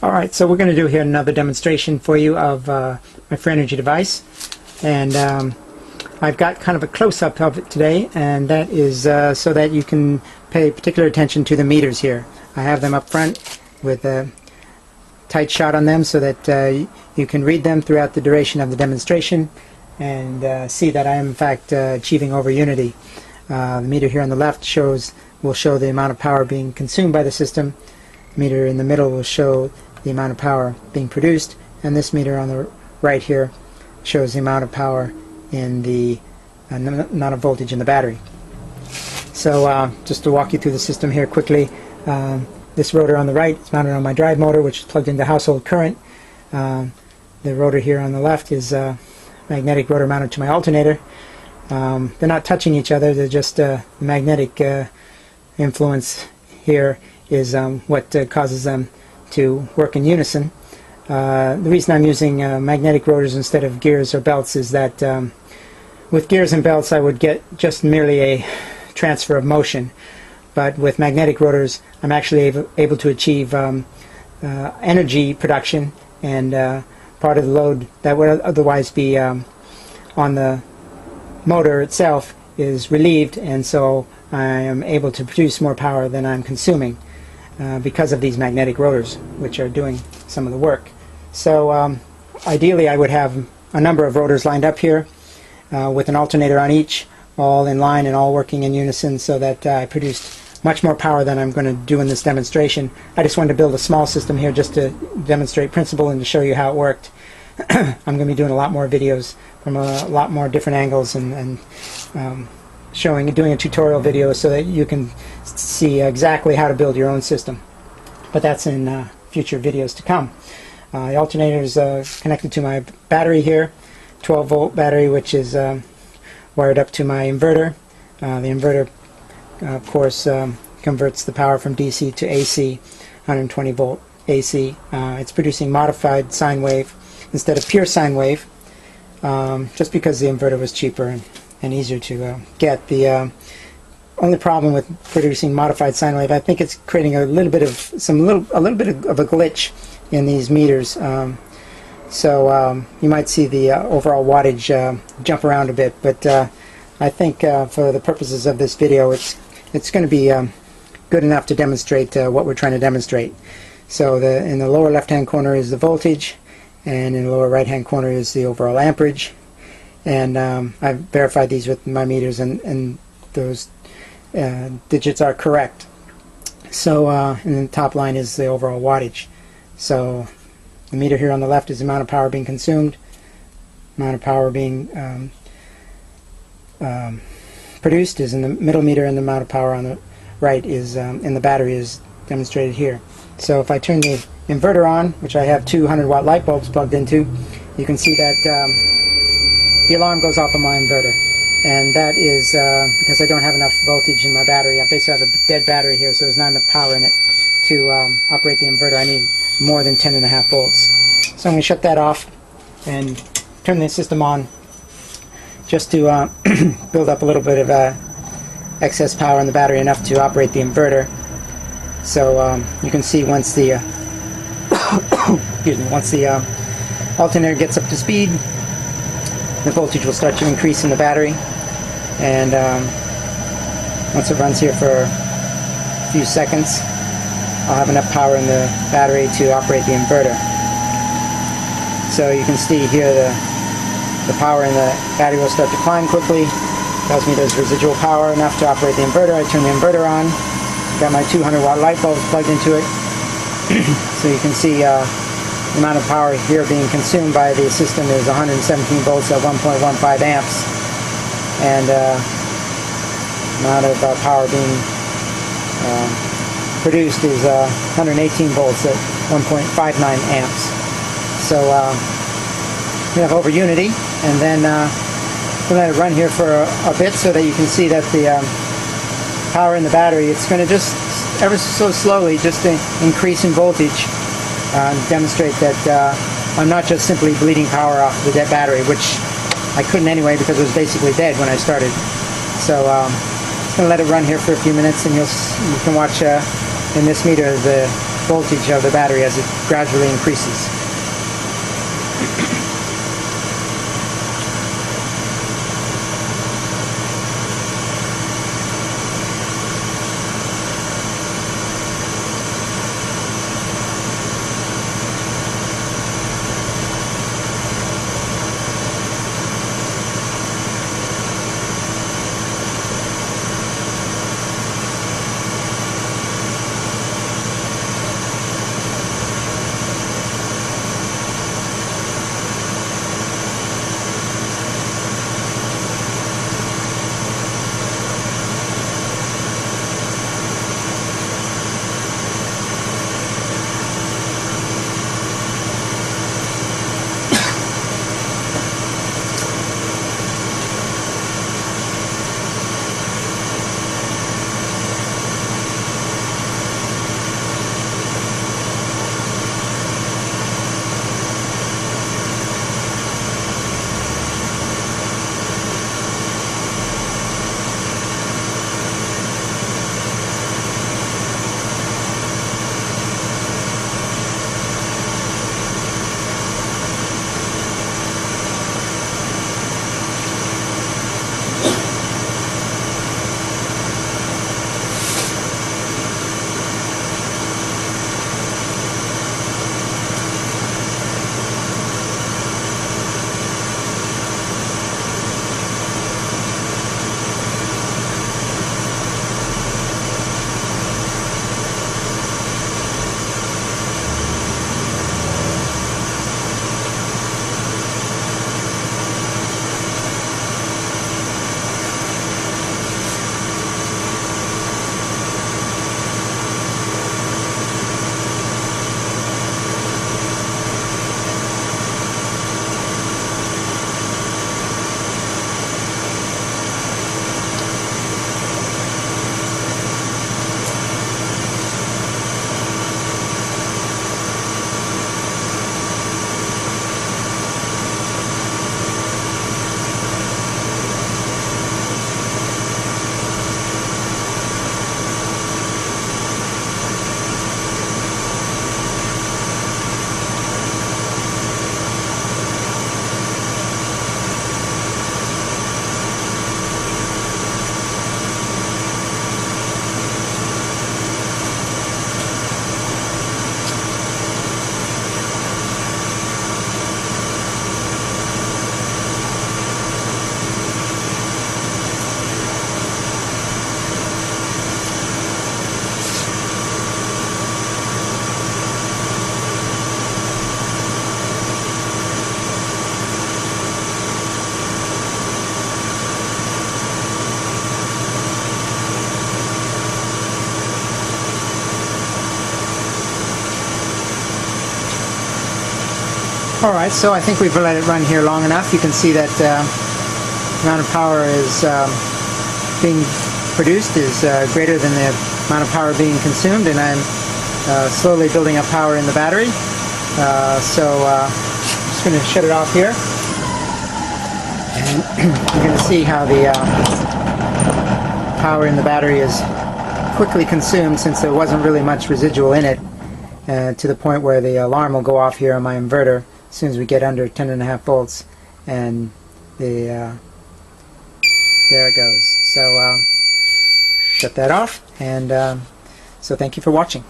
Alright, so we're going to do here another demonstration for you of my free energy device, and I've got kind of a close-up of it today, and that is so that you can pay particular attention to the meters here. I have them up front with a tight shot on them so that you can read them throughout the duration of the demonstration and see that I am in fact achieving over unity. The meter here on the left will show the amount of power being consumed by the system. The meter in the middle will show the amount of power being produced, and this meter on the right here shows the amount of power in the amount of voltage in the battery. So just to walk you through the system here quickly, this rotor on the right is mounted on my drive motor, which is plugged into household current. The rotor here on the left is a magnetic rotor mounted to my alternator. They're not touching each other, they're just magnetic influence here is what causes them to work in unison. The reason I'm using magnetic rotors instead of gears or belts is that with gears and belts I would get just merely a transfer of motion, but with magnetic rotors I'm actually able to achieve energy production, and part of the load that would otherwise be on the motor itself is relieved, and so I am able to produce more power than I'm consuming because of these magnetic rotors, which are doing some of the work. So ideally I would have a number of rotors lined up here with an alternator on each, all in line and all working in unison, so that I produced much more power than I'm going to do in this demonstration. I just wanted to build a small system here just to demonstrate principle and to show you how it worked. I'm going to be doing a lot more videos from a lot more different angles and doing a tutorial video so that you can see exactly how to build your own system. But that's in future videos to come. The alternator is connected to my battery here, 12-volt battery, which is wired up to my inverter. The inverter, of course, converts the power from DC to AC, 120-volt AC. It's producing modified sine wave instead of pure sine wave, just because the inverter was cheaper and easier to get. The only problem with producing modified sine wave, I think it's creating a little bit of a glitch in these meters. So you might see the overall wattage jump around a bit, but I think for the purposes of this video, it's going to be good enough to demonstrate what we're trying to demonstrate. So in the lower left-hand corner is the voltage, and in the lower right-hand corner is the overall amperage. And I've verified these with my meters, and those digits are correct. So and the top line is the overall wattage. So the meter here on the left is the amount of power being consumed, amount of power being produced is in the middle meter, and the amount of power on the right is in the battery is demonstrated here. So if I turn the inverter on, which I have 200-watt light bulbs plugged into, you can see that the alarm goes off on my inverter, and that is because I don't have enough voltage in my battery. I basically have a dead battery here, so there's not enough power in it to operate the inverter. I need more than 10.5 volts. So I'm going to shut that off and turn the system on just to build up a little bit of excess power in the battery, enough to operate the inverter. So you can see once the once the alternator gets up to speed, the voltage will start to increase in the battery, and once it runs here for a few seconds, I'll have enough power in the battery to operate the inverter. So you can see here the power in the battery will start to climb quickly. Tells me there's residual power enough to operate the inverter. I turn the inverter on. Got my 200-watt light bulbs plugged into it. So you can see the amount of power here being consumed by the system is 117 volts at 1.15 amps, and amount of power being produced is 118 volts at 1.59 amps. So we have over unity, and then we'll let it run here for a bit so that you can see that the power in the battery, it's going to just ever so slowly just increase in voltage and demonstrate that I'm not just simply bleeding power off the dead battery, which I couldn't anyway because it was basically dead when I started. So just going to let it run here for a few minutes, and you can watch in this meter the voltage of the battery as it gradually increases. Alright, so I think we've let it run here long enough. You can see that the amount of power is being produced is greater than the amount of power being consumed, and I'm slowly building up power in the battery. I'm just going to shut it off here, and you're going to see how the power in the battery is quickly consumed, since there wasn't really much residual in it, to the point where the alarm will go off here on my inverter as soon as we get under 10.5 volts, and there it goes. So shut that off, and so thank you for watching.